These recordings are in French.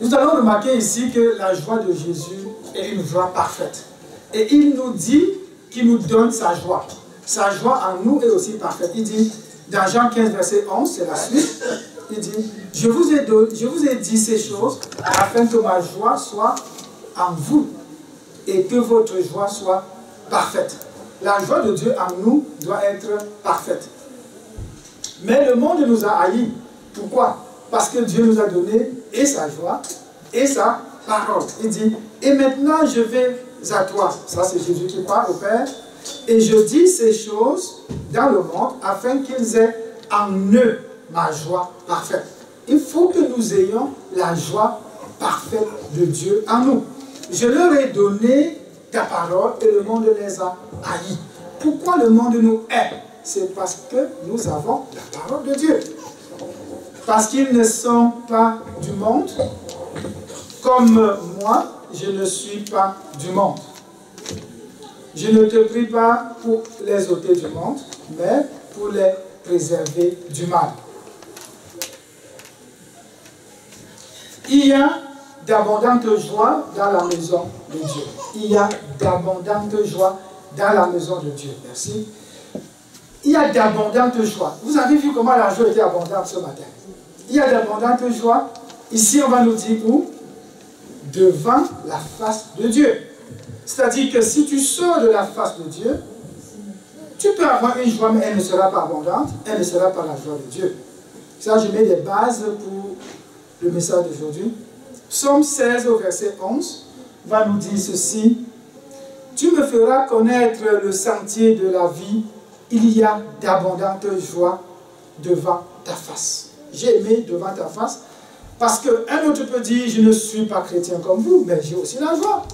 Nous allons remarquer ici que la joie de Jésus est une joie parfaite. Et il nous dit qu'il nous donne sa joie. Sa joie en nous est aussi parfaite. Il dit, dans Jean 15, verset 11, c'est la suite, il dit, je vous ai dit ces choses afin que ma joie soit en vous et que votre joie soit parfaite. La joie de Dieu en nous doit être parfaite. Mais le monde nous a haïs. Pourquoi? Parce que Dieu nous a donné et sa joie et sa parole. Il dit, et maintenant je vais à toi. Ça c'est Jésus qui parle au Père. Et je dis ces choses dans le monde afin qu'ils aient en eux ma joie parfaite. Il faut que nous ayons la joie parfaite de Dieu en nous. Je leur ai donné ta parole et le monde les a haïs. Pourquoi le monde nous hait? C'est parce que nous avons la parole de Dieu. Parce qu'ils ne sont pas du monde, comme moi, je ne suis pas du monde. Je ne te prie pas pour les ôter du monde, mais pour les préserver du mal. Il y a d'abondantes joies dans la maison de Dieu. Il y a d'abondantes joies dans la maison de Dieu. Merci. Il y a d'abondantes joies. Vous avez vu comment la joie était abondante ce matin. Il y a d'abondantes joies. Ici, on va nous dire où? Devant la face de Dieu. C'est-à-dire que si tu sors de la face de Dieu, tu peux avoir une joie, mais elle ne sera pas abondante, elle ne sera pas la joie de Dieu. Ça, je mets des bases pour le message d'aujourd'hui. Psaume 16 au verset 11 va nous dire ceci. Tu me feras connaître le sentier de la vie. Il y a d'abondantes joies devant ta face. J'ai aimé devant ta face parce qu'un autre peut dire, je ne suis pas chrétien comme vous, mais j'ai aussi la joie.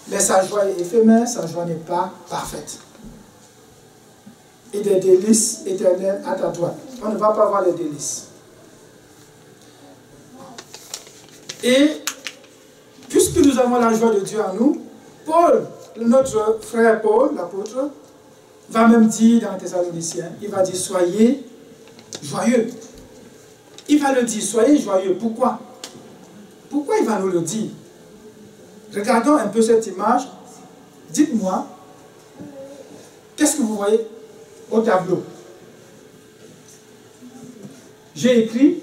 Mais sa joie est éphémère, sa joie n'est pas parfaite. Et des délices éternelles à ta droite. On ne va pas voir les délices. Et puisque nous avons la joie de Dieu en nous, Paul, notre frère Paul, l'apôtre, va même dire dans Thessaloniciens, il va dire soyez joyeux. Il va le dire, soyez joyeux. Pourquoi? Pourquoi il va nous le dire? Regardons un peu cette image. Dites-moi, qu'est-ce que vous voyez au tableau? J'ai écrit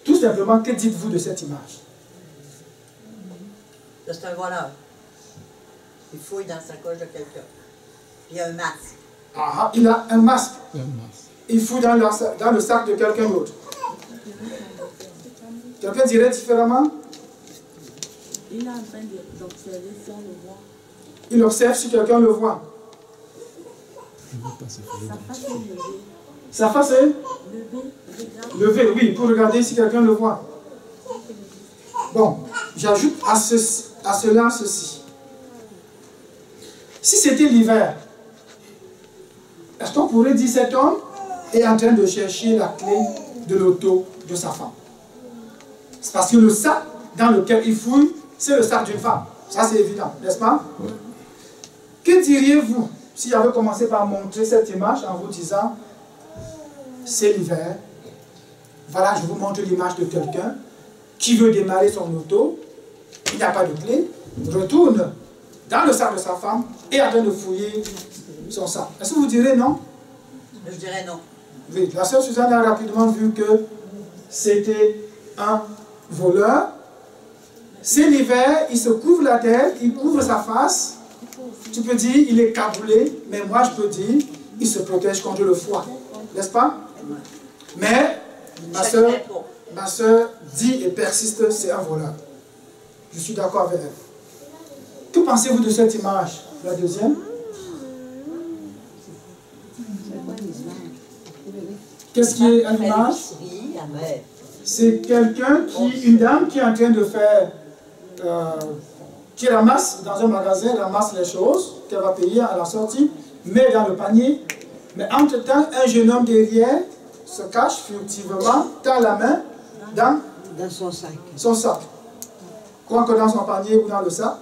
tout simplement, que dites-vous de cette image? C'est un voleur. Il fouille dans sa coche de quelqu'un. Il y a un masque. Ah, il a un masque. Il fouille dans le sac de quelqu'un d'autre. Quelqu'un dirait différemment? Il est en train d'observer si on le voit. Il observe si quelqu'un le voit. Sa face est levée. Sa face est Levée, levée, oui, pour regarder si quelqu'un le voit. Bon, j'ajoute à cela ceci. Si c'était l'hiver, est-ce qu'on pourrait dire cet homme est en train de chercher la clé de l'auto de sa femme? C'est parce que le sac dans lequel il fouille, c'est le sac d'une femme. Ça, c'est évident, n'est-ce pas? Oui. Que diriez-vous si j'avais commencé par montrer cette image en vous disant, c'est l'hiver, voilà, je vous montre l'image de quelqu'un qui veut démarrer son auto, il n'a pas de clé, retourne dans le sac de sa femme et est en train de fouiller son sac. Est-ce que vous direz non? Je dirais non. Oui, la sœur Suzanne a rapidement vu que c'était un voleur. C'est l'hiver, il se couvre la tête, il couvre sa face. Tu peux dire, il est cagoulé, mais moi je peux dire, il se protège contre le froid. N'est-ce pas? Mais ma soeur dit et persiste, c'est un voleur. Je suis d'accord avec elle. Que pensez-vous de cette image? La deuxième? Qu'est-ce qui est une image? C'est quelqu'un une dame qui est en train de faire, qui ramasse dans un magasin, ramasse les choses qu'elle va payer à la sortie, met dans le panier. Mais entre-temps, un jeune homme derrière se cache furtivement, tend la main dans son sac. Quoi que dans son panier ou dans le sac,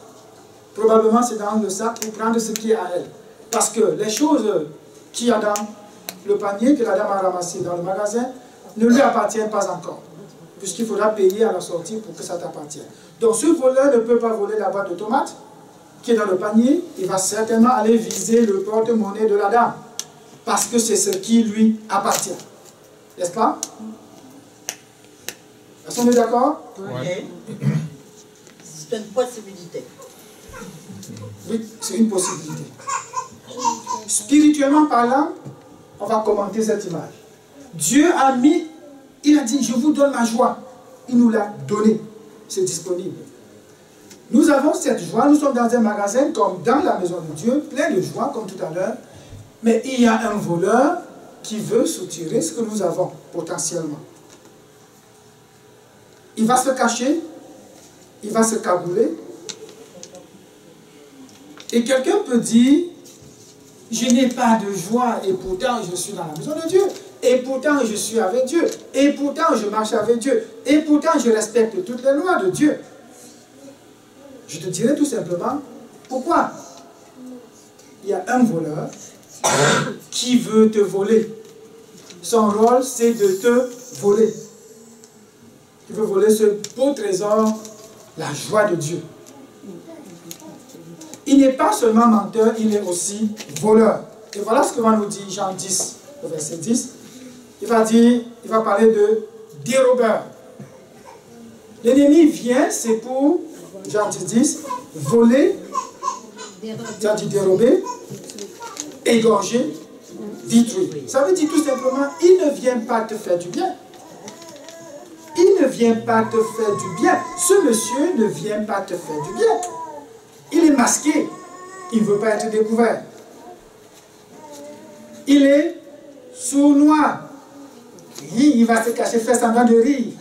probablement c'est dans le sac pour prendre ce qui est à elle. Parce que les choses qu'il y a dans le panier que la dame a ramassé dans le magasin ne lui appartiennent pas encore. puisqu'il faudra payer à la sortie pour que ça t'appartienne. Donc ce voleur ne peut pas voler la boîte de tomates qui est dans le panier, il va certainement aller viser le porte-monnaie de la dame, parce que c'est ce qui lui appartient. N'est-ce pas? Est-ce qu'on est d'accord? Oui. C'est une possibilité. Oui, c'est une possibilité. Spirituellement parlant, on va commenter cette image. Dieu a mis, il a dit, je vous donne ma joie. Il nous l'a donné. C'est disponible. Nous avons cette joie, nous sommes dans un magasin comme dans la maison de Dieu, plein de joie comme tout à l'heure. Mais il y a un voleur qui veut soutirer ce que nous avons potentiellement. Il va se cacher, il va se cabouler. Et quelqu'un peut dire, je n'ai pas de joie et pourtant je suis dans la maison de Dieu. Et pourtant je suis avec Dieu. Et pourtant je marche avec Dieu. Et pourtant je respecte toutes les lois de Dieu. Je te dirai tout simplement pourquoi. Il y a un voleur qui veut te voler. Son rôle, c'est de te voler. Il veut voler ce beau trésor, la joie de Dieu. Il n'est pas seulement menteur, il est aussi voleur. Et voilà ce que va nous dire Jean 10, le verset 10. Il va parler de dérobeur. L'ennemi vient, c'est pour, Jean 10, voler, c'est-à-dire dérober, égorger, détruire. Ça veut dire tout simplement, il ne vient pas te faire du bien. Il ne vient pas te faire du bien. Ce monsieur ne vient pas te faire du bien. Il est masqué. Il ne veut pas être découvert. Il est sournois. Il va se cacher, faire semblant de rire.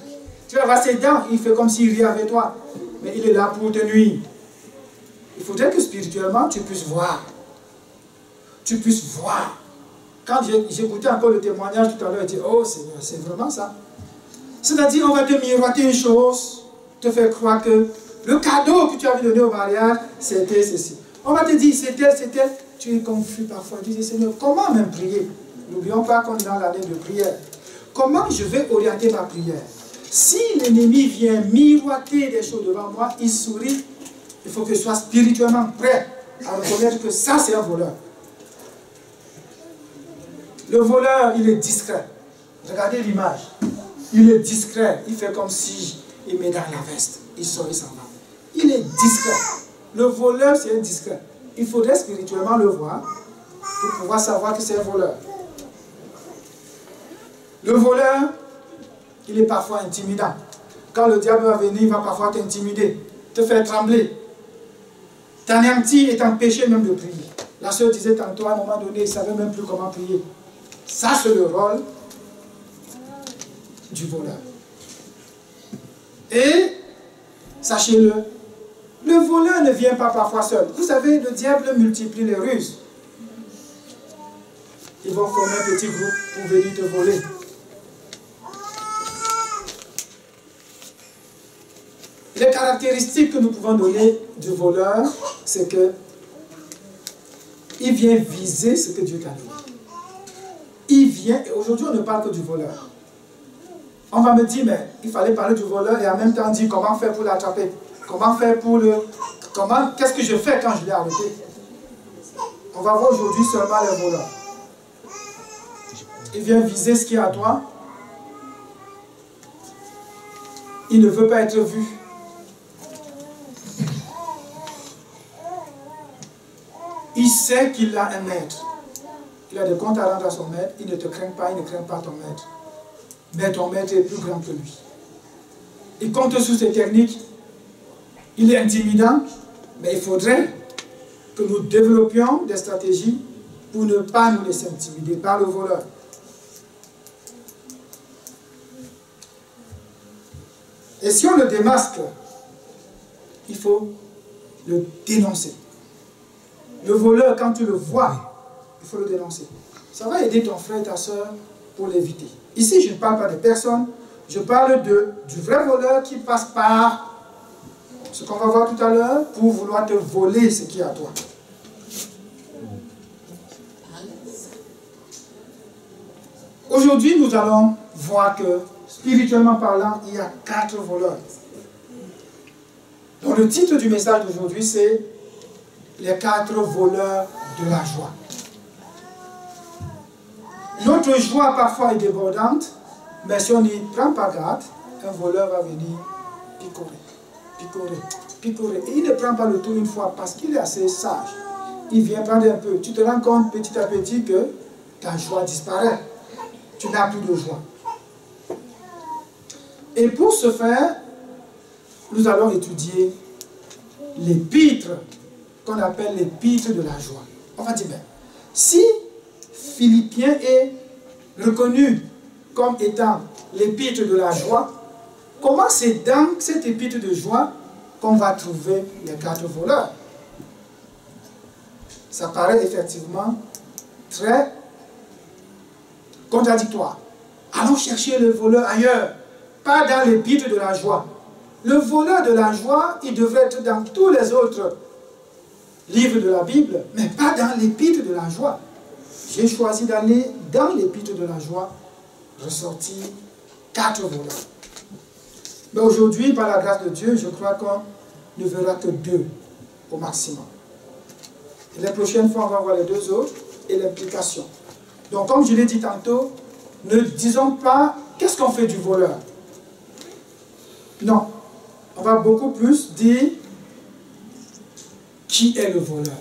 Tu vas voir ses dents, il fait comme s'il riait avec toi. Mais il est là pour te nuire. Il faudrait que spirituellement, tu puisses voir. Tu puisses voir. Quand j'écoutais encore le témoignage tout à l'heure, je dis, oh Seigneur, c'est vraiment ça. C'est-à-dire, on va te miroiter une chose, te faire croire que le cadeau que tu avais donné au mariage, c'était ceci. On va te dire, c'était, tu es confus parfois. Tu dis, Seigneur, comment même prier? N'oublions pas qu'on est dans l'année de prière. Comment je vais orienter ma prière? Si l'ennemi vient miroiter des choses devant moi, il sourit, il faut que je sois spirituellement prêt à reconnaître que ça, c'est un voleur. Le voleur, il est discret. Regardez l'image. Il est discret. Il fait comme si il met dans la veste. Il sort, il s'en va. Il est discret. Le voleur, c'est discret. Il faudrait spirituellement le voir pour pouvoir savoir que c'est un voleur. Le voleur, il est parfois intimidant. Quand le diable va venir, il va parfois t'intimider, te faire trembler, t'anéantir et t'empêcher même de prier. La sœur disait tantôt, à un moment donné, il ne savait même plus comment prier. Ça, c'est le rôle du voleur. Et, sachez-le, le voleur ne vient pas parfois seul. Vous savez, le diable multiplie les ruses. Ils vont former un petit groupe pour venir te voler. Les caractéristiques que nous pouvons donner du voleur, c'est que il vient viser ce que Dieu t'a donné. Il vient, et aujourd'hui on ne parle que du voleur. On va me dire, mais il fallait parler du voleur et en même temps dire comment faire pour l'attraper. Comment faire pour le... Qu'est-ce que je fais quand je l'ai arrêté? On va voir aujourd'hui seulement les voleurs. Il vient viser ce qui est à toi. Il ne veut pas être vu. Il sait qu'il a un maître. Il a des comptes à rendre à son maître. Il ne te craint pas, il ne craint pas ton maître. Mais ton maître est plus grand que lui. Il compte sur ses techniques. Il est intimidant, mais il faudrait que nous développions des stratégies pour ne pas nous laisser intimider par le voleur. Et si on le démasque, il faut le dénoncer. Le voleur, quand tu le vois, il faut le dénoncer. Ça va aider ton frère et ta soeur pour l'éviter. Ici, je ne parle pas de personne, je parle du vrai voleur qui passe par ce qu'on va voir tout à l'heure pour vouloir te voler ce qui est à toi. Aujourd'hui, nous allons voir que spirituellement parlant, il y a 4 voleurs. Donc le titre du message d'aujourd'hui, c'est les 4 voleurs de la joie. Notre joie parfois est débordante, mais si on n'y prend pas garde, un voleur va venir picorer, picorer, picorer. Et il ne prend pas le tour une fois parce qu'il est assez sage. Il vient prendre un peu. Tu te rends compte petit à petit que ta joie disparaît. Tu n'as plus de joie. Et pour ce faire, nous allons étudier l'épître qu'on appelle l'épître de la joie. On va dire, ben, si Philippiens est reconnu comme étant l'épître de la joie, comment c'est dans cette épître de joie qu'on va trouver les 4 voleurs? Ça paraît effectivement très contradictoire. Allons chercher le voleur ailleurs, pas dans l'épître de la joie. Le voleur de la joie, il devrait être dans tous les autres livres de la Bible, mais pas dans l'épître de la joie. J'ai choisi d'aller dans l'épître de la joie, ressortir 4 voleurs. Mais aujourd'hui, par la grâce de Dieu, je crois qu'on ne verra que 2 au maximum. Et les prochaines fois, on va voir les 2 autres et l'implication. Donc, comme je l'ai dit tantôt, ne disons pas qu'est-ce qu'on fait du voleur. Non, on va beaucoup plus dire qui est le voleur.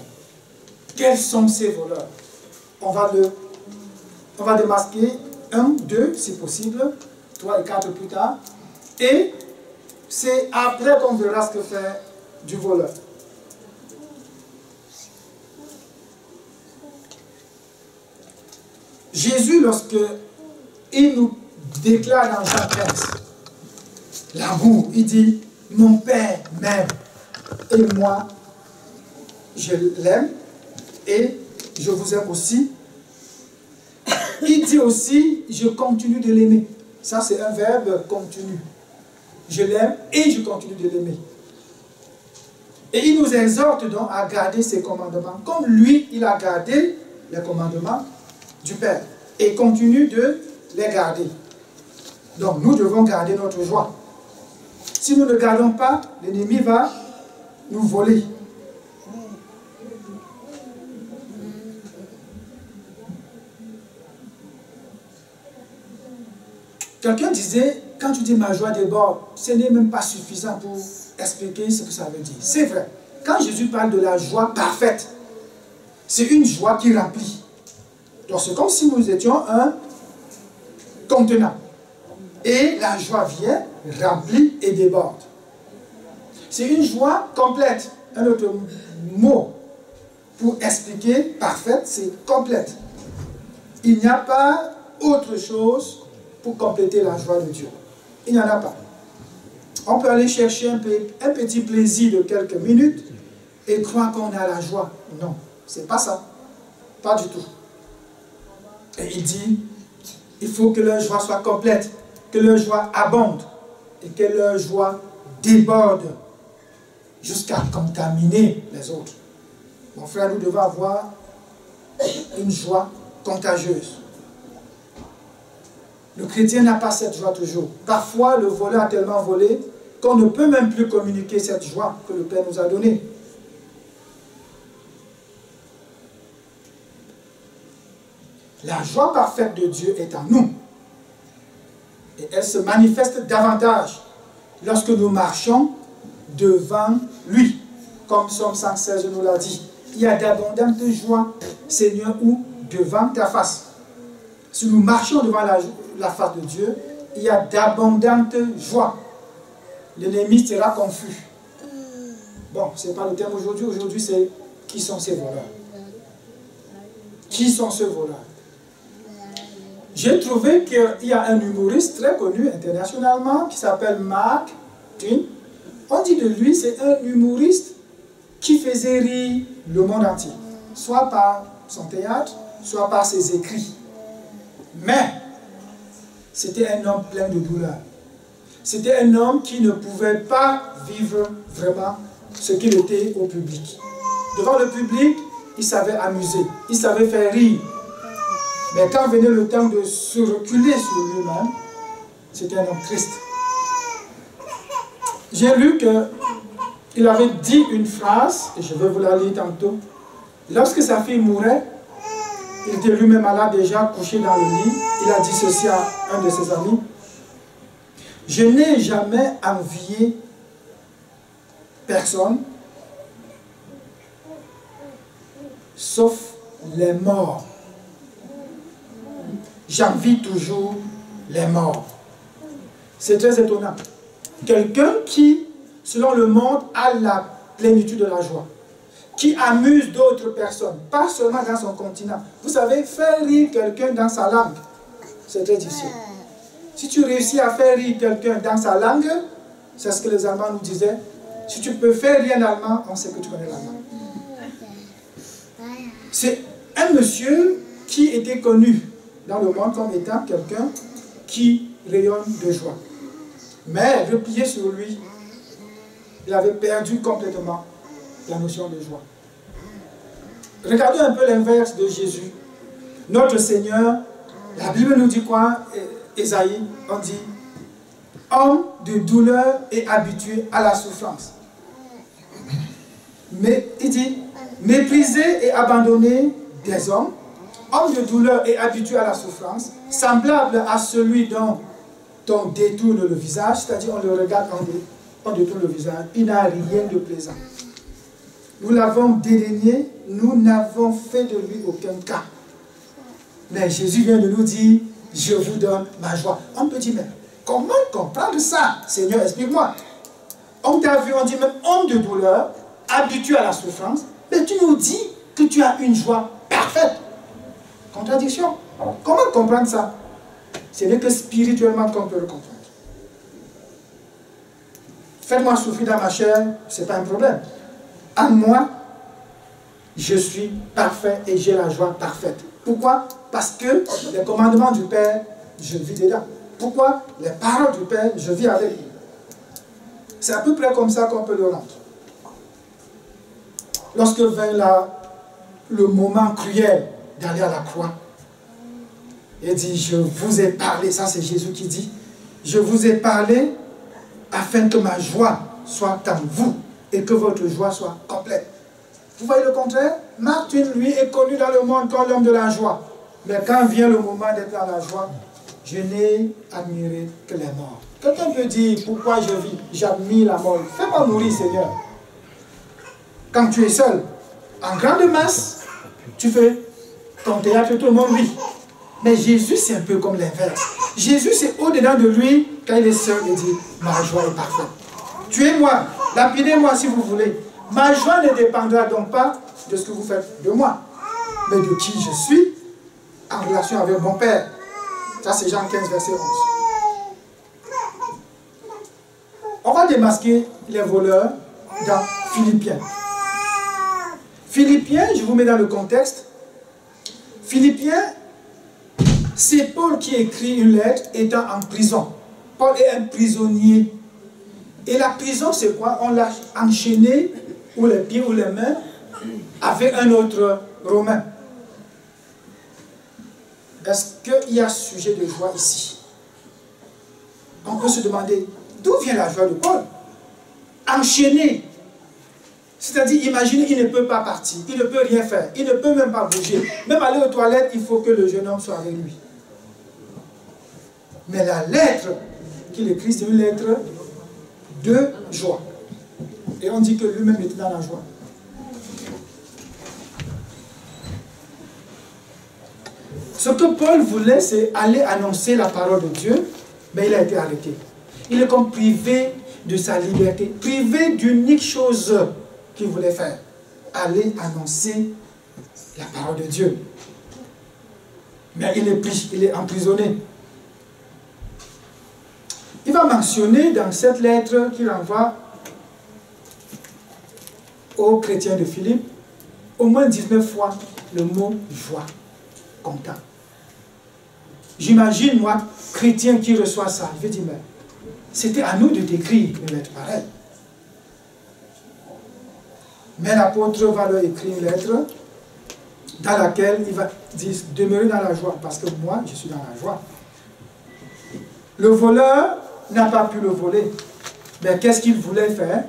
Quels sont ces voleurs? On va démasquer 1, 2, si possible, 3 et 4 plus tard. Et c'est après qu'on verra ce que fait du voleur. Jésus, lorsque il nous déclare dans Jean 15 l'amour, il dit « Mon Père m'aime et moi, je l'aime et je vous aime aussi. » Il dit aussi « Je continue de l'aimer ». Ça, c'est un verbe continu. Je l'aime et je continue de l'aimer. Et il nous exhorte donc à garder ses commandements, comme lui, il a gardé les commandements du Père et continue de les garder. Donc nous devons garder notre joie. Si nous ne gardons pas, l'ennemi va nous voler. Quelqu'un disait, quand tu dis ma joie déborde, ce n'est même pas suffisant pour expliquer ce que ça veut dire. C'est vrai. Quand Jésus parle de la joie parfaite, c'est une joie qui remplit. Donc c'est comme si nous étions un contenant. Et la joie vient, remplit et déborde. C'est une joie complète. Un autre mot pour expliquer parfaite, c'est complète. Il n'y a pas autre chose pour compléter la joie de Dieu. Il n'y en a pas. On peut aller chercher un petit plaisir de quelques minutes et croire qu'on a la joie. Non, c'est pas ça. Pas du tout. Et il dit, il faut que leur joie soit complète, que leur joie abonde et que leur joie déborde jusqu'à contaminer les autres. Mon frère, nous devons avoir une joie contagieuse. Le chrétien n'a pas cette joie toujours. Parfois, le voleur a tellement volé qu'on ne peut même plus communiquer cette joie que le Père nous a donnée. La joie parfaite de Dieu est en nous. Et elle se manifeste davantage lorsque nous marchons devant lui. Comme Psaume 116 nous l'a dit. Il y a d'abondantes joies, Seigneur, ou devant ta face. Si nous marchons devant la face de Dieu, il y a d'abondantes joies. L'ennemi sera confus. Bon, ce n'est pas le thème aujourd'hui. Aujourd'hui, c'est qui sont ces voleurs? Qui sont ces voleurs? J'ai trouvé qu'il y a un humoriste très connu internationalement qui s'appelle Mark Twain. On dit de lui, c'est un humoriste qui faisait rire le monde entier. Soit par son théâtre, soit par ses écrits. Mais, c'était un homme plein de douleur. C'était un homme qui ne pouvait pas vivre vraiment ce qu'il était au public. Devant le public, il savait amuser, il savait faire rire. Mais quand venait le temps de se reculer sur lui-même, C'était un homme triste. J'ai lu qu'il avait dit une phrase, et je vais vous la lire tantôt. Lorsque sa fille mourait, il était lui-même malade déjà, couché dans le lit. Il a dit ceci à un de ses amis. « Je n'ai jamais envié personne, sauf les morts. J'envie toujours les morts. » C'est très étonnant. Quelqu'un qui, selon le monde, a la plénitude de la joie, qui amuse d'autres personnes, pas seulement dans son continent. Vous savez, faire rire quelqu'un dans sa langue, c'est très difficile. Si tu réussis à faire rire quelqu'un dans sa langue, c'est ce que les Allemands nous disaient. Si tu peux faire rire en allemand, on sait que tu connais l'allemand. C'est un monsieur qui était connu dans le monde comme étant quelqu'un qui rayonne de joie. Mais replié sur lui, il avait perdu complètement la notion de joie. Regardez un peu l'inverse de Jésus. Notre Seigneur, la Bible nous dit quoi? Ésaïe, on dit, homme de douleur et habitué à la souffrance. Mais il dit, méprisé et abandonné des hommes, homme de douleur et habitué à la souffrance, semblable à celui dont on détourne le visage, c'est-à-dire on le regarde, on détourne le visage, il n'a rien de plaisant. Nous l'avons dédaigné, nous n'avons fait de lui aucun cas. Mais Jésus vient de nous dire, je vous donne ma joie. On peut dire, mais comment comprendre ça? Seigneur, explique-moi. On t'a vu, on dit même homme de douleur, habitué à la souffrance, mais tu nous dis que tu as une joie parfaite. Contradiction. Comment comprendre ça? Ce n'est que spirituellement qu'on peut le comprendre. Faites-moi souffrir dans ma chair, ce n'est pas un problème. En moi, je suis parfait et j'ai la joie parfaite. Pourquoi? Parce que les commandements du Père, je vis dedans. Pourquoi? Les paroles du Père, je vis avec lui. C'est à peu près comme ça qu'on peut le rendre. Lorsque vint le moment cruel d'aller à la croix, il dit, je vous ai parlé, ça c'est Jésus qui dit, je vous ai parlé afin que ma joie soit en vous et que votre joie soit complète. Vous voyez le contraire? Martin, lui, est connu dans le monde comme l'homme de la joie. Mais quand vient le moment d'être dans la joie, je n'ai admiré que les morts. Quelqu'un peut dire, pourquoi je vis? J'admire la mort. Fais-moi mourir, Seigneur. Quand tu es seul, en grande masse, tu fais ton théâtre, tout le monde rit. Mais Jésus, c'est un peu comme l'inverse. Jésus, c'est au-dedans de lui, quand il est seul, il dit, ma joie est parfaite. Tuez-moi, lapidez-moi si vous voulez. Ma joie ne dépendra donc pas de ce que vous faites de moi, mais de qui je suis en relation avec mon Père. Ça, c'est Jean 15, verset 11. On va démasquer les voleurs dans Philippiens. Philippiens, je vous mets dans le contexte. Philippiens, c'est Paul qui écrit une lettre étant en prison. Paul est un prisonnier. Et la prison, c'est quoi? On l'a enchaîné, ou les pieds ou les mains, avec un autre Romain. Est-ce qu'il y a sujet de joie ici? On peut se demander, d'où vient la joie de Paul? Enchaîné. C'est-à-dire, imaginez, il ne peut pas partir, il ne peut rien faire, il ne peut même pas bouger. Même aller aux toilettes, il faut que le jeune homme soit avec lui. Mais la lettre qu'il écrit, c'est une lettre de joie. Et on dit que lui-même était dans la joie. Ce que Paul voulait, c'est aller annoncer la parole de Dieu, mais il a été arrêté. Il est comme privé de sa liberté, privé d'unique chose qu'il voulait faire. Aller annoncer la parole de Dieu. Mais il est pris, il est emprisonné. Il va mentionner dans cette lettre qu'il envoie aux chrétiens de Philippe, au moins 19 fois le mot joie, content. J'imagine, moi, chrétien qui reçoit ça, je vais dire, mais c'était à nous de décrire une lettre pareille. Mais l'apôtre va leur écrire une lettre dans laquelle il va dire, demeurez dans la joie, parce que moi, je suis dans la joie. Le voleur n'a pas pu le voler. Mais qu'est-ce qu'il voulait faire?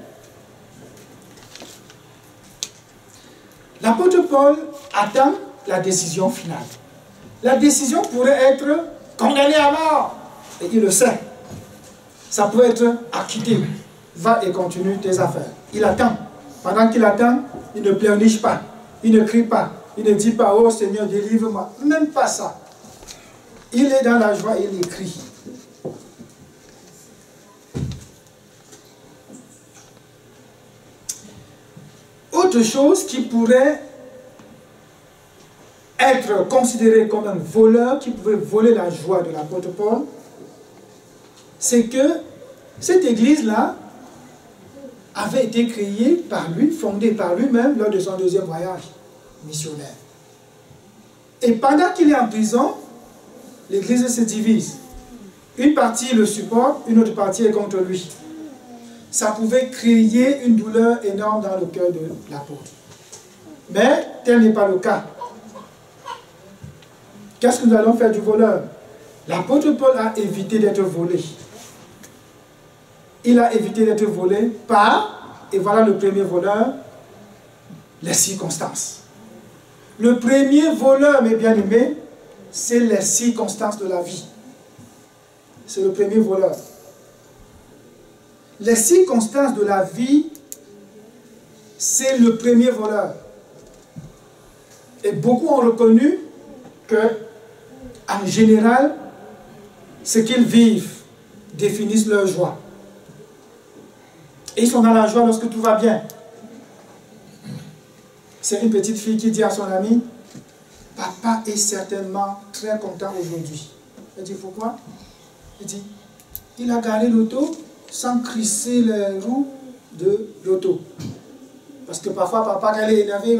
L'apôtre Paul attend la décision finale. La décision pourrait être condamné à mort. Et il le sait. Ça peut être acquitté. Va et continue tes affaires. Il attend. Pendant qu'il attend, il ne pleurniche pas. Il ne crie pas. Il ne dit pas, oh Seigneur, délivre-moi. Même pas ça. Il est dans la joie et il écrit. Autre chose qui pourrait être considéré comme un voleur, qui pouvait voler la joie de l'apôtre Paul, c'est que cette église-là avait été créée par lui, fondée par lui-même lors de son deuxième voyage missionnaire. Et pendant qu'il est en prison, l'église se divise. Une partie le supporte, une autre partie est contre lui. Ça pouvait créer une douleur énorme dans le cœur de l'apôtre. Mais tel n'est pas le cas. Qu'est-ce que nous allons faire du voleur? L'apôtre Paul a évité d'être volé. Il a évité d'être volé par, et voilà le premier voleur, les circonstances. Le premier voleur, mes bien-aimés, c'est les circonstances de la vie. C'est le premier voleur. Les circonstances de la vie, c'est le premier voleur. Et beaucoup ont reconnu que, en général, ce qu'ils vivent définissent leur joie. Et ils sont dans la joie lorsque tout va bien. C'est une petite fille qui dit à son ami, « Papa est certainement très content aujourd'hui. » Elle dit, « Pourquoi ?» Il dit, « Il a garé l'auto sans crisser les roues de l'auto. » Parce que parfois, papa, quand il est énervé,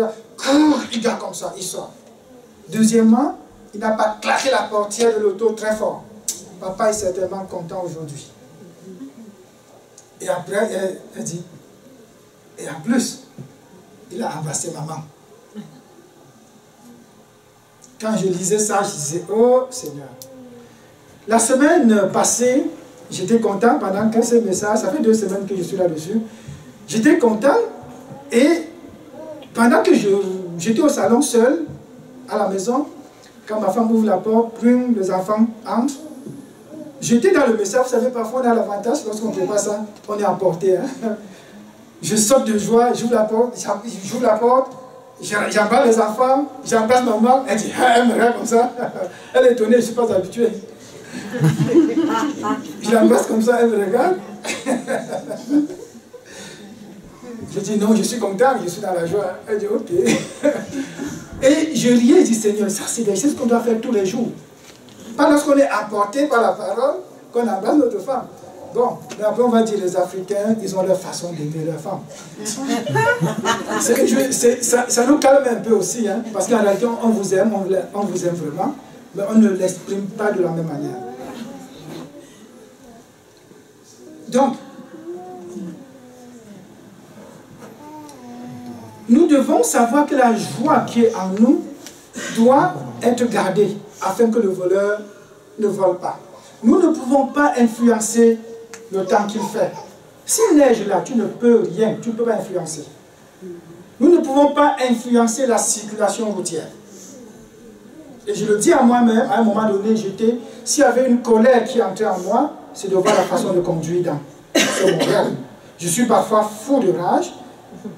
il garde comme ça, il sort. Deuxièmement, il n'a pas claqué la portière de l'auto très fort. Papa est certainement content aujourd'hui. Et après, elle dit, et en plus, il a embrassé maman. Quand je lisais ça, je disais, oh Seigneur. La semaine passée, j'étais content pendant que ce message, ça fait 2 semaines que je suis là-dessus. J'étais content et pendant que j'étais au salon seul, à la maison, quand ma femme ouvre la porte, les enfants entrent, j'étais dans le message, vous savez, parfois on a l'avantage, lorsqu'on ne fait pas ça, on est emporté. Hein. Je saute de joie, j'ouvre la porte, j'embrasse les enfants, j'embrasse maman, elle dit, elle me regarde comme ça, elle est étonnée, je ne suis pas habitué. Je l'embrasse comme ça, elle me regarde. Je dis non, je suis content, je suis dans la joie. Elle dit ok. Et je riais, je dis Seigneur, ça c'est des choses qu'on doit faire tous les jours. Pas lorsqu'on est emporté par la parole, qu'on embrasse notre femme. Bon, mais après on va dire les Africains, ils ont leur façon d'aimer leur femme. Ça nous calme un peu aussi, hein, parce qu'en réalité on vous aime, on vous aime vraiment, mais on ne l'exprime pas de la même manière. Donc, nous devons savoir que la joie qui est en nous doit être gardée afin que le voleur ne vole pas. Nous ne pouvons pas influencer le temps qu'il fait. S'il neige là, tu ne peux rien, tu ne peux pas influencer. Nous ne pouvons pas influencer la circulation routière. Et je le dis à moi-même, à un moment donné, s'il y avait une colère qui entrait en moi, c'est de voir la façon de conduire sur mon rêve. Je suis parfois fou de rage,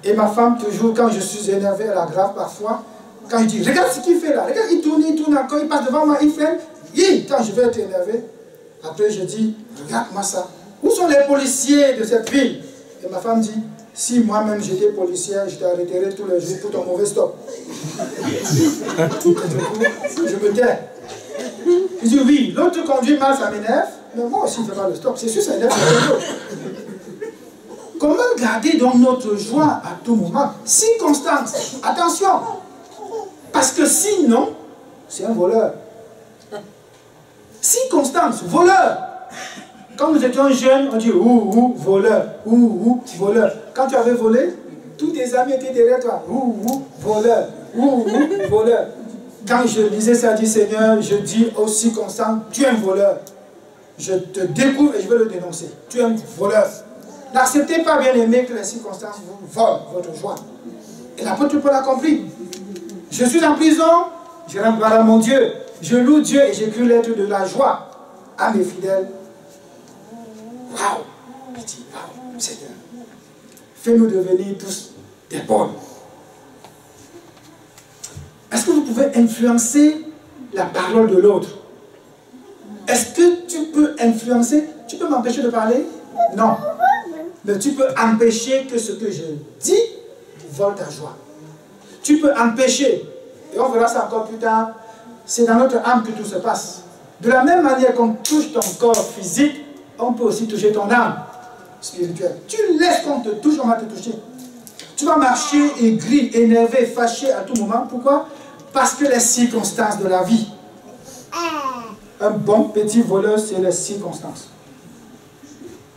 et ma femme, toujours, quand je suis énervé, elle aggrave parfois. Quand je dis, regarde ce qu'il fait là, regarde, il tourne encore, il passe devant moi, il freine. Quand je vais être énervé, après je dis, regarde-moi ça. Où sont les policiers de cette ville? Et ma femme dit, si moi-même j'étais policière, je t'arrêterais tous les jours pour ton mauvais stop. Je me tais. Je dis, oui, l'autre conduit mal, ça m'énerve, mais moi aussi je fais pas le stop. C'est sûr, ça énerve quelqu'un d'autre. Comment garder donc notre joie à tout moment? Circonstance, attention, parce que sinon, c'est un voleur. Circonstance, voleur. Quand nous étions jeunes, on dit ouh, voleur, ouh, voleur. Quand tu avais volé, tous tes amis étaient derrière toi, ouh, voleur, voleur. Quand je lisais ça, je dis Seigneur, je dis aux circonstances, tu es un voleur. je te découvre et je veux le dénoncer. Tu es un voleur. N'acceptez pas, bien aimé, que les circonstances vous volent votre joie. Et l'apôtre Paul a compris. Je suis en prison, je rends gloire à mon Dieu. Je loue Dieu et j'écris lettre de la joie à mes fidèles. Waouh! Je dis, waouh, Seigneur. Fais-nous devenir tous des Pauls. Est-ce que vous pouvez influencer la parole de l'autre? Est-ce que tu peux influencer? Tu peux m'empêcher de parler? Non. Mais tu peux empêcher que ce que je dis vole ta joie. Tu peux empêcher, et on verra ça encore plus tard, c'est dans notre âme que tout se passe. De la même manière qu'on touche ton corps physique, on peut aussi toucher ton âme spirituelle. Tu laisses qu'on te touche, on va te toucher. Tu vas marcher aigri, énervé, fâché à tout moment. Pourquoi? Parce que les circonstances de la vie. Un bon petit voleur, c'est les circonstances.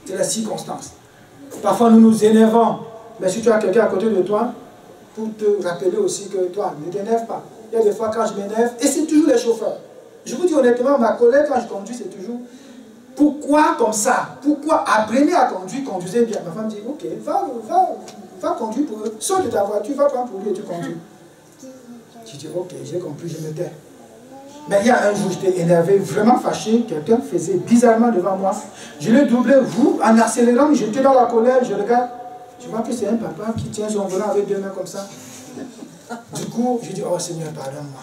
C'est les circonstances. Parfois, nous nous énervons. Mais si tu as quelqu'un à côté de toi, pour te rappeler aussi que toi, ne t'énerve pas. Il y a des fois quand je m'énerve, et c'est toujours les chauffeurs. Je vous dis honnêtement, ma collègue, quand je conduis, c'est toujours pourquoi comme ça? Pourquoi apprenez à conduire, conduisez bien. Ma femme dit, ok, va conduire pour eux. Saute de ta voiture, va prendre pour lui et tu conduis. Je dis, ok, j'ai compris, je me tais. Mais il y a un jour, j'étais énervé, vraiment fâché, quelqu'un faisait bizarrement devant moi. Je l'ai doublé, en accélérant, j'étais dans la colère, je regarde. Je vois que c'est un papa qui tient son volant avec deux mains comme ça. Du coup, je dis, oh Seigneur, pardonne-moi.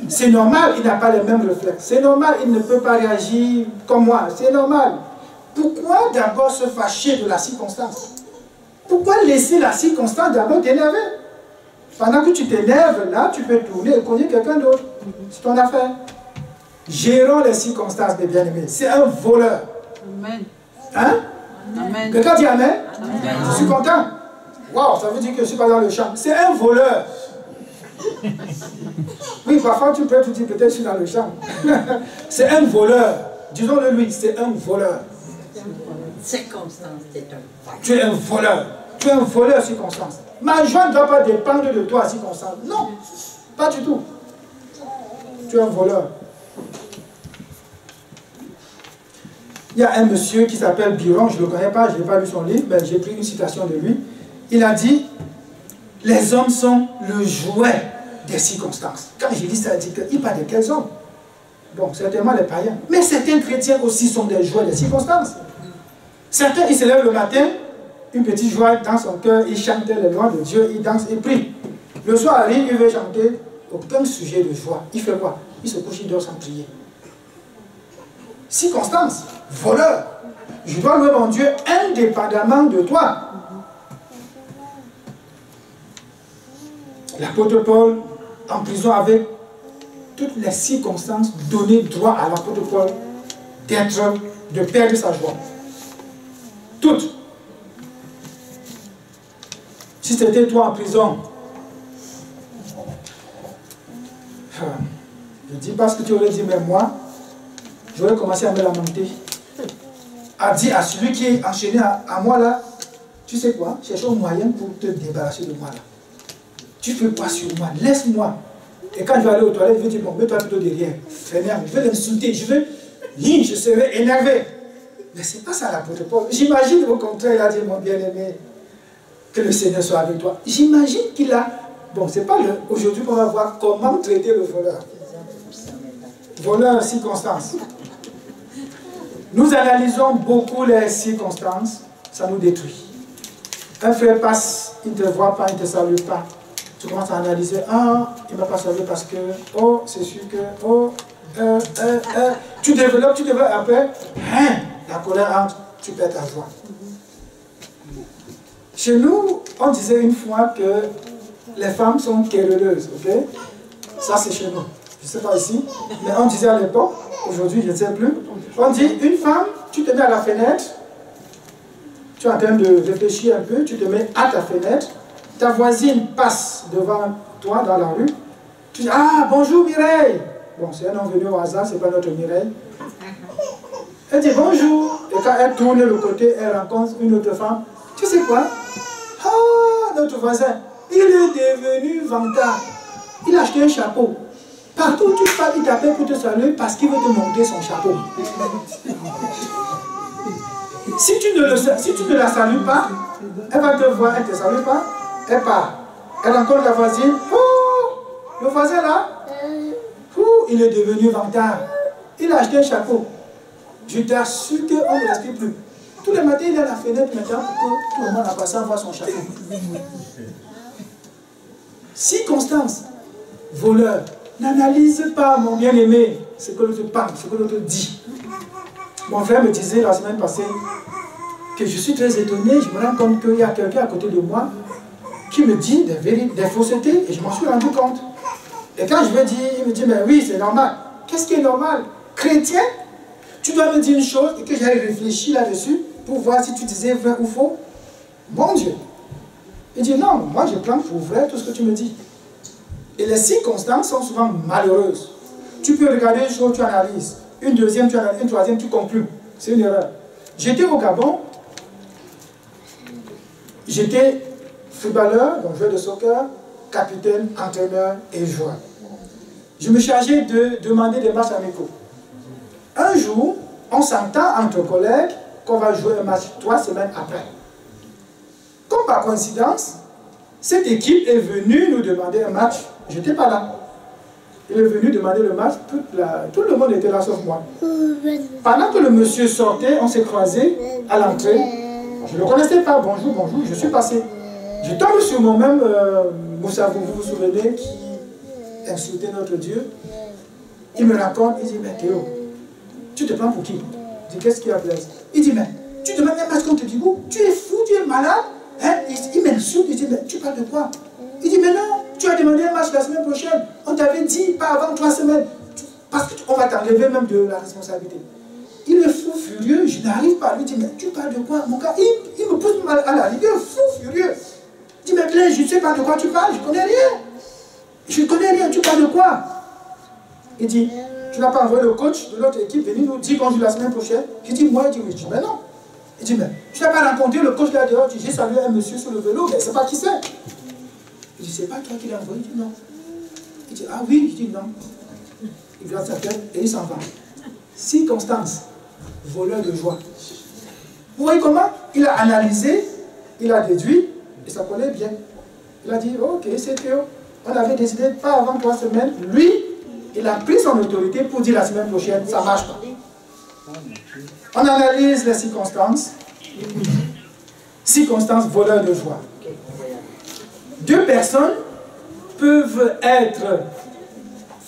C'est normal, il n'a pas les mêmes réflexes. C'est normal, il ne peut pas réagir comme moi. C'est normal. Pourquoi d'abord se fâcher de la circonstance? Pourquoi laisser la circonstance d'abord t'énerver? Pendant que tu t'énerves, là, tu peux tourner et connaître quelqu'un d'autre. C'est ton affaire. Gérons les circonstances des bien-aimés. C'est un voleur. Amen. Hein? Amen. Quelqu'un dit Amen? Amen. Je suis content. Waouh, ça veut dire que je ne suis pas dans le champ. C'est un voleur. Oui, parfois tu peux te dire peut-être je suis dans le champ. C'est un voleur. Disons-le lui, c'est un voleur. Circonstance, c'est un voleur. Tu es un voleur. Tu es un voleur circonstance. Ma joie ne doit pas dépendre de toi circonstance. Non, pas du tout. Tu es un voleur. Il y a un monsieur qui s'appelle Byron, je ne le connais pas, je n'ai pas lu son livre, mais j'ai pris une citation de lui. Il a dit, les hommes sont le jouet des circonstances. Quand je lis ça, il dit qu'il parle de quels hommes? Bon, certainement les païens. Mais certains chrétiens aussi sont des jouets des circonstances. Certains, ils se lèvent le matin, une petite joie dans son cœur, ils chantent les lois de Dieu, ils dansent, ils prient. Le soir arrive, il veut chanter, aucun sujet de joie. Il fait quoi? Il se couche, il dort sans prier. Circonstance, voleur. Je dois louer mon Dieu indépendamment de toi. L'apôtre Paul, en prison avec toutes les circonstances, donnaient droit à l'apôtre Paul de perdre sa joie. Toutes. Si c'était toi en prison, je ne dis pas ce que tu aurais dit, mais moi, j'aurais commencé à me lamenter. À dire à celui qui est enchaîné à moi là, tu sais quoi, cherche un moyen pour te débarrasser de moi là. Tu fais quoi sur moi? Laisse-moi. Et quand je vais aller aux toilettes, je vais dire, bon, mets-toi plutôt derrière. Frère, je vais l'insulter, je serai énervé. Mais c'est pas ça l'apôtre Paul. J'imagine au contraire, il a dit, mon bien-aimé, que le Seigneur soit avec toi. J'imagine qu'il a... Bon, c'est pas aujourd'hui qu'on va voir comment traiter le voleur. Voleur, circonstance. Nous analysons beaucoup les circonstances, ça nous détruit. Un frère passe, il ne te voit pas, il ne te salue pas. Tu commences à analyser, ah, il ne m'a pas salué parce que, oh, c'est sûr que, oh, tu développes, après, hein, la colère entre, tu perds ta joie. Chez nous, on disait une fois que les femmes sont querelleuses, ok? Ça, c'est chez nous. Je ne sais pas ici, mais on disait à l'époque, aujourd'hui, je ne sais plus, on dit, une femme, tu te mets à la fenêtre, tu es en train de réfléchir un peu, tu te mets à ta fenêtre, ta voisine passe devant toi dans la rue, tu dis, ah, bonjour Mireille. Bon, c'est un nom venu au hasard, ce n'est pas notre Mireille. Elle dit bonjour, et quand elle tourne le côté, elle rencontre une autre femme. Tu sais quoi? Ah, notre voisin, il est devenu vantard. Il a acheté un chapeau. Partout où tu parles, il t'appelle pour te saluer parce qu'il veut te montrer son chapeau. Si tu ne la salues pas, elle va te voir, elle ne te salue pas, elle part. Elle rencontre la voisine. Oh, le voisin là, il est devenu vantard. Il a acheté un chapeau. Je t'assure qu'on ne respire plus. Tous les matins, il est à la fenêtre maintenant pour que tout le monde a passé à voir son chapeau. Si Constance, voleur, n'analyse pas, mon bien-aimé, ce que l'autre parle, ce que l'autre dit. Mon frère me disait la semaine passée que je suis très étonné, je me rends compte qu'il y a quelqu'un à côté de moi qui me dit des faussetés et je m'en suis rendu compte. Et quand je lui dis, il me dit, mais oui, c'est normal. Qu'est-ce qui est normal? Chrétien, tu dois me dire une chose et que j'aille réfléchir là-dessus pour voir si tu disais vrai ou faux. Mon Dieu. Il dit, non, moi je prends pour vrai tout ce que tu me dis. Et les circonstances sont souvent malheureuses. Tu peux regarder une chose, tu analyses. Une deuxième, tu analyses. Une troisième, tu conclus. C'est une erreur. J'étais au Gabon. J'étais footballeur, donc joueur de soccer, capitaine, entraîneur et joueur. Je me chargeais de demander des matchs amicaux. Un jour, on s'entend entre collègues qu'on va jouer un match 3 semaines après. Comme par coïncidence, cette équipe est venue nous demander un match. Je n'étais pas là. Il est venu demander le match. Tout le monde était là sauf moi. Pendant que le monsieur sortait, on s'est croisés à l'entrée. Je ne le connaissais pas. Bonjour, bonjour, je suis passé. Je tombe sur moi-même, Moussa, vous vous souvenez, qui insultait notre Dieu. Il me raconte, il dit, mais Théo, tu te prends pour qui? Je dis, qu'est-ce qui a plaisir? Il dit, mais tu demandes un match contre Dibou? Tu es fou, tu es malade? Hein? Il m'insulte, il dit, mais tu parles de quoi? Il dit, mais non, tu as demandé un match la semaine prochaine. On t'avait dit, pas avant 3 semaines. Parce qu'on va t'enlever même de la responsabilité. Il est fou furieux, je n'arrive pas à lui dire, mais tu parles de quoi? Mon gars, il me pousse mal à la rigueur, il est fou furieux. Il dit, mais Blaise, je ne sais pas de quoi tu parles, je ne connais rien. Je ne connais rien, tu parles de quoi? Il dit, tu n'as pas envoyé le coach de notre équipe venir nous dire qu'on joue la semaine prochaine? Je dis, moi, il dit, oui. Je dis, mais non. Il dit, mais tu n'as pas rencontré le coach là dehors? J'ai salué un monsieur sur le vélo, mais je ne sais pas qui c'est. Il dit, c'est pas toi qui l'as envoyé? Il dit, non. Il dit, ah oui? Je dis, non. Il gratte sa tête et il s'en va. Circonstance, voleur de joie. Vous voyez comment? Il a analysé, il a déduit, et ça collait bien. Il a dit, ok, c'est Théo. On avait décidé, pas avant 3 semaines. Lui, il a pris son autorité pour dire la semaine prochaine, ça ne marche pas. On analyse les circonstances. Circonstances, voleur de joie. 2 personnes peuvent être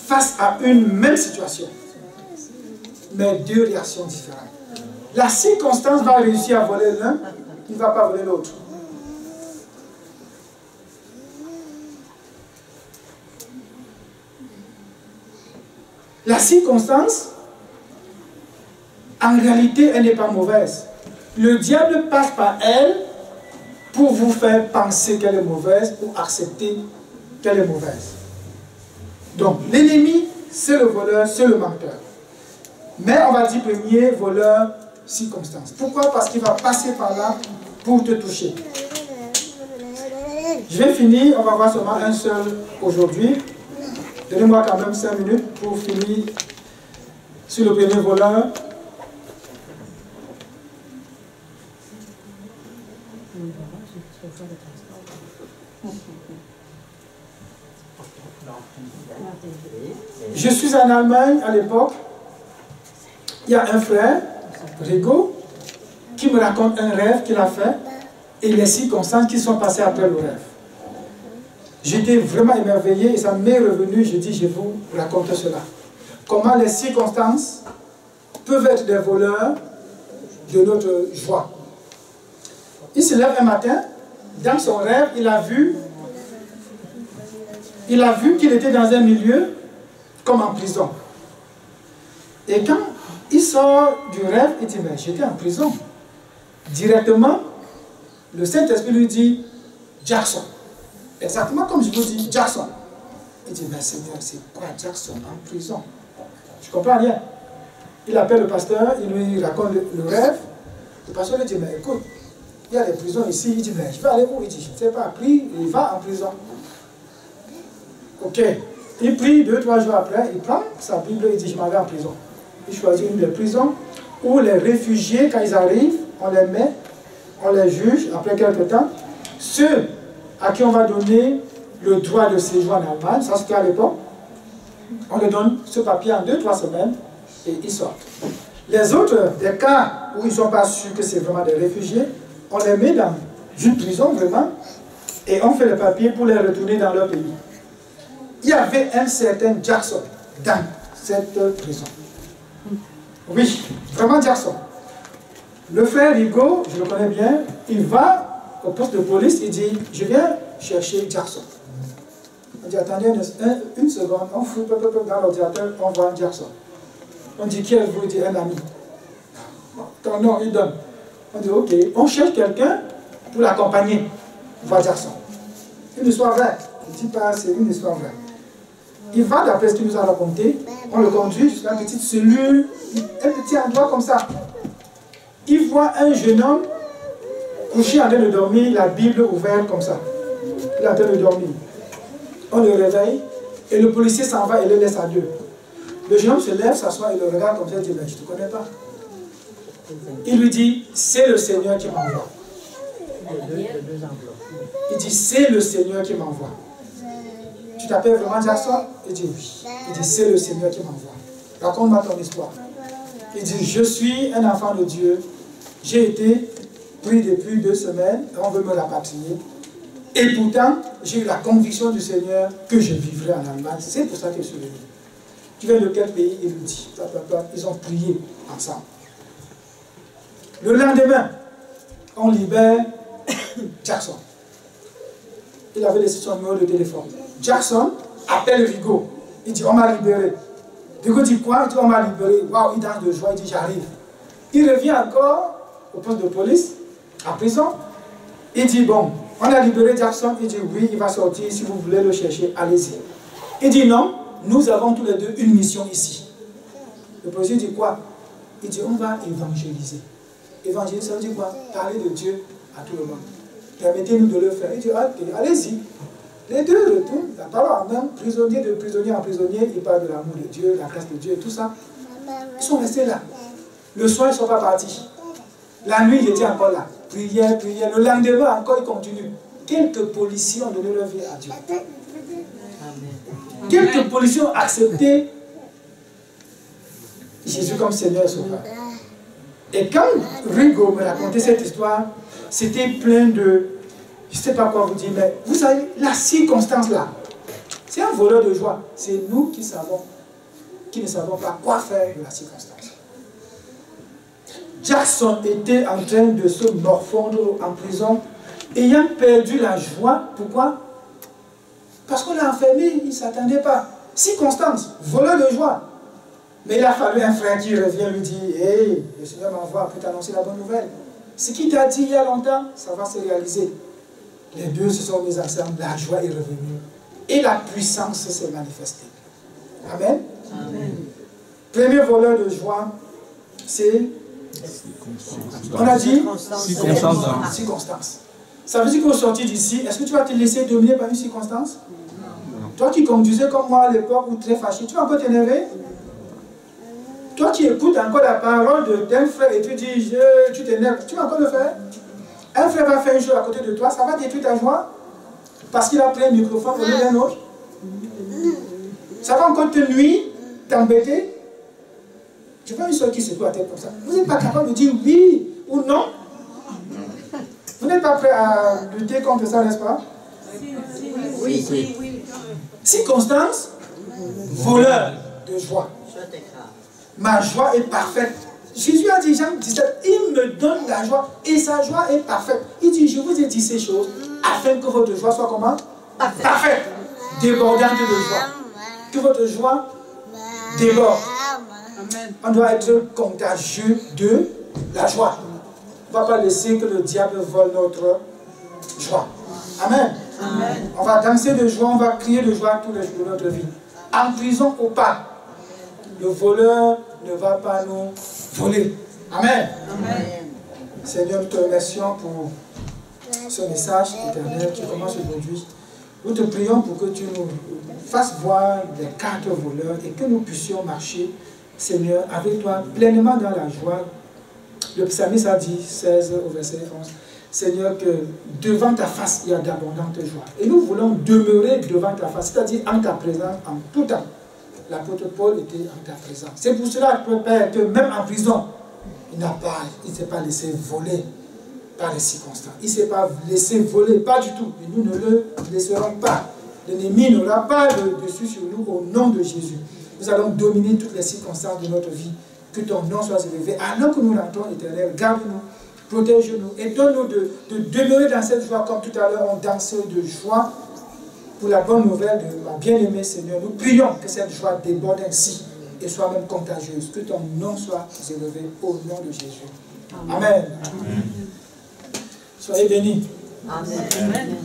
face à une même situation, mais 2 réactions différentes. La circonstance va réussir à voler l'un, il ne va pas voler l'autre. La circonstance, en réalité, elle n'est pas mauvaise. Le diable passe par elle pour vous faire penser qu'elle est mauvaise ou accepter qu'elle est mauvaise. Donc, l'ennemi, c'est le voleur, c'est le menteur. Mais on va dire premier, voleur, circonstance. Pourquoi? Parce qu'il va passer par là pour te toucher. Je vais finir, on va voir seulement un seul aujourd'hui. Donnez-moi quand même 5 minutes pour finir sur le premier voleur. Je suis en Allemagne à l'époque. Il y a un frère, Rigo, qui me raconte un rêve qu'il a fait et les circonstances qui sont passées après le rêve. J'étais vraiment émerveillé et ça m'est revenu, je dis, je vous raconte cela. Comment les circonstances peuvent être des voleurs de notre joie. Il se lève un matin, dans son rêve, il a vu qu'il était dans un milieu comme en prison. Et quand il sort du rêve, il dit, mais j'étais en prison. Directement, le Saint-Esprit lui dit, Jackson. Exactement comme je vous dis, Jackson. Il dit, mais Seigneur, c'est quoi Jackson en prison? Je ne comprends rien. Il appelle le pasteur, il lui raconte le rêve. Le pasteur lui dit, mais écoute, il y a des prisons ici. Il dit, mais je vais aller où? Il dit, je ne sais pas, pris, il va en prison. Ok. Il prie 2-3 jours après, il prend sa Bible et dit je m'en vais en prison. Il choisit une des prisons où les réfugiés, quand ils arrivent, on les met, on les juge après quelques temps. Ceux à qui on va donner le droit de séjour en Allemagne, ça c'était à l'époque, on leur donne ce papier en 2-3 semaines et ils sortent. Les autres, des cas où ils ne sont pas sûrs que c'est vraiment des réfugiés, on les met dans une prison vraiment et on fait le papier pour les retourner dans leur pays. Il y avait un certain Jackson dans cette prison. Oui, vraiment Jackson. Le frère Rigaud, je le connais bien, il va au poste de police, il dit, je viens chercher Jackson. On dit, attendez une seconde, on fout dans l'ordinateur, on voit Jackson. On dit, qui est-vous? Il dit, un ami. Ton nom, il donne. On dit, ok, on cherche quelqu'un pour l'accompagner, voir Jackson. Une histoire vraie. Il ne dit pas, c'est une histoire vraie. Il va, d'après ce qu'il nous a raconté, on le conduit jusqu'à une petite cellule, un petit endroit comme ça. Il voit un jeune homme couché en train de dormir, la Bible ouverte comme ça. Il est en train de dormir. On le réveille et le policier s'en va et le laisse à deux. Le jeune homme se lève, s'assoit et le regarde comme ça et dit, mais je ne te connais pas. Il lui dit, c'est le Seigneur qui m'envoie. Il dit, c'est le Seigneur qui m'envoie. Tu t'appelles vraiment Jackson? Il dit oui. Il dit, c'est le Seigneur qui m'envoie. Raconte-moi ton histoire. Il dit, je suis un enfant de Dieu. J'ai été pris depuis 2 semaines. On veut me rapatrier. Et pourtant, j'ai eu la conviction du Seigneur que je vivrai en Allemagne. C'est pour ça que je suis venu. Tu viens de quel pays? Il lui dit. Ils ont prié ensemble. Le lendemain, on libère Jackson. Il avait laissé son numéro de téléphone. Jackson appelle Rigaud. Il dit, on m'a libéré. Rigaud dit quoi? Il dit, on m'a libéré. Waouh, il danse de joie. Il dit, j'arrive. Il revient encore au poste de police, en prison. Il dit, bon, on a libéré Jackson. Il dit, oui, il va sortir. Si vous voulez le chercher, allez-y. Il dit, non, nous avons tous les deux une mission ici. Le policier dit quoi? Il dit, on va évangéliser. Évangéliser, ça veut dire quoi? Parler de Dieu à tout le monde. Permettez-nous de le faire. Il dit, ok, allez-y. Les deux retournent, la parole en main, prisonnier de prisonnier en prisonnier, ils parlent de l'amour de Dieu, de la grâce de Dieu et tout ça. Ils sont restés là. Le soir, ils ne sont pas partis. La nuit, ils étaient encore là. Prière, prière. Le lendemain, encore, ils continuent. Quelques policiers ont donné leur vie à Dieu. Quelques policiers ont accepté Jésus comme Seigneur et Sauveur. Et quand Rigaud me racontait cette histoire, c'était plein de... Je ne sais pas quoi vous dire, mais vous savez, la circonstance là, c'est un voleur de joie. C'est nous qui ne savons pas quoi faire de la circonstance. Jackson était en train de se morfondre en prison, ayant perdu la joie. Pourquoi? Parce qu'on l'a enfermé, il ne s'attendait pas. Circonstance, voleur de joie. Mais il a fallu un frère qui revient lui dire, hey, le Seigneur m'envoie pour t'annoncer la bonne nouvelle. Ce qu'il t'a dit il y a longtemps, ça va se réaliser. Les deux se sont mis ensemble, la joie est revenue. Et la puissance s'est manifestée. Amen. Amen. Premier voleur de joie, c'est... On a dit circonstance. Ça veut dire qu'au sortir d'ici, est-ce que tu vas te laisser dominer par une circonstance? Toi qui conduisais comme moi à l'époque ou très fâché, tu vas encore t'énerver? Toi qui écoutes encore la parole d'un frère et tu dis, tu t'énerves, tu vas encore le faire? Un frère va faire une chose à côté de toi, ça va détruire ta joie? Parce qu'il a pris un microphone au lieu d'un autre? Ça va encore te nuire, t'embêter? Je vois une soeur qui secoue la tête comme ça. Vous n'êtes pas capable de dire oui ou non? Vous n'êtes pas prêt à lutter contre ça, n'est-ce pas? Oui. Circonstance, voleur de joie. Ma joie est parfaite. Jésus a dit, Jean 17, il me donne la joie et sa joie est parfaite. Il dit, je vous ai dit ces choses afin que votre joie soit comment? Parfaite. Débordante de joie. Que votre joie déborde. On doit être contagieux de la joie. On ne va pas laisser que le diable vole notre joie. Amen. Amen. On va danser de joie, on va crier de joie tous les jours de notre vie. En prison ou pas, le voleur ne va pas nous voler. Amen. Amen. Seigneur, nous te remercions pour ce message éternel qui commence aujourd'hui. Nous te prions pour que tu nous fasses voir les 4 voleurs et que nous puissions marcher, Seigneur, avec toi, pleinement dans la joie. Le psalmiste a dit, 16 au verset 11, Seigneur, que devant ta face, il y a d'abondantes joies. Et nous voulons demeurer devant ta face, c'est-à-dire en ta présence, en tout temps. L'apôtre Paul était en ta présence. C'est pour cela, Père, que même en prison, il ne s'est pas laissé voler par les circonstances. Il ne s'est pas laissé voler, pas du tout. Et nous ne le laisserons pas. L'ennemi n'aura pas le dessus sur nous au nom de Jésus. Nous allons dominer toutes les circonstances de notre vie. Que ton nom soit élevé. Alors que nous rentrons, Éternel, garde-nous, protège-nous et donne-nous de demeurer dans cette joie comme tout à l'heure on dansait de joie pour la bonne nouvelle de ma bien-aimée Seigneur. Nous prions que cette joie déborde ainsi et soit même contagieuse. Que ton nom soit élevé au nom de Jésus. Amen. Amen. Soyez bénis. Amen. Amen.